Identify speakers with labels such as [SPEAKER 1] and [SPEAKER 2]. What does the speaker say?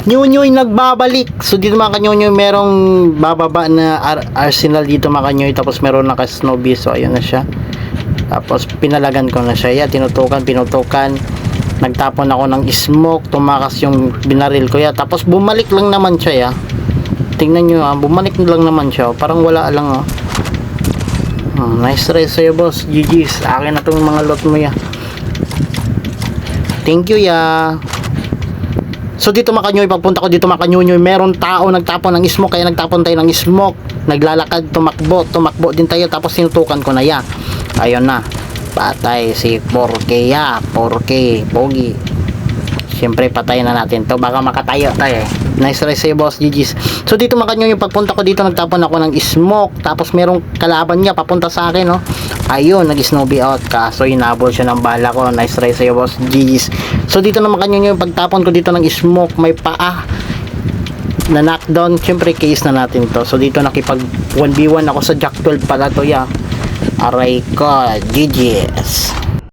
[SPEAKER 1] Nyunyoy nagbabalik. So dito mga kanyunyoy, merong bababa na Arsenal dito mga kanyunyoy. Tapos meron naka Snowbee. So ayun na siya. Tapos pinalagan ko na siya. Tinutukan, pinutukan. Nagtapon ako ng smoke. Tumakas yung binaril ko. Tapos bumalik lang naman siya. Tingnan nyo bumalik lang naman siya. Parang wala lang nice try sa'yo boss. GG's. Akin na tong mga lot mo Thank you So dito mga kanyunyoy, pagpunta ko dito mga kanyunyoy, meron tao nagtapon ng smoke, kaya nagtapon tayo ng smoke. Naglalakad, tumakbo din tayo, tapos sinutukan ko na Ayun na. Patay si 4K 4K, pogi. Siyempre patayin na natin to, baka makatayo tayo Nice try sa'yo boss, GG's. So dito mga kanyunyoy, pagpunta ko dito, nagtapon ako ng smoke, tapos merong kalaban niya papunta sa akin ayun, nag-snowbee out ka. So hinabol siya ng bala ko. Nice try sa'yo boss, GG's. So dito naman kanyunyoy, pagtapon ko dito ng smoke, may paa na knockdown. Siyempre case na natin to. So dito nakipag 1v1 ako sa Jack 12 pala to Aray ko, GG's.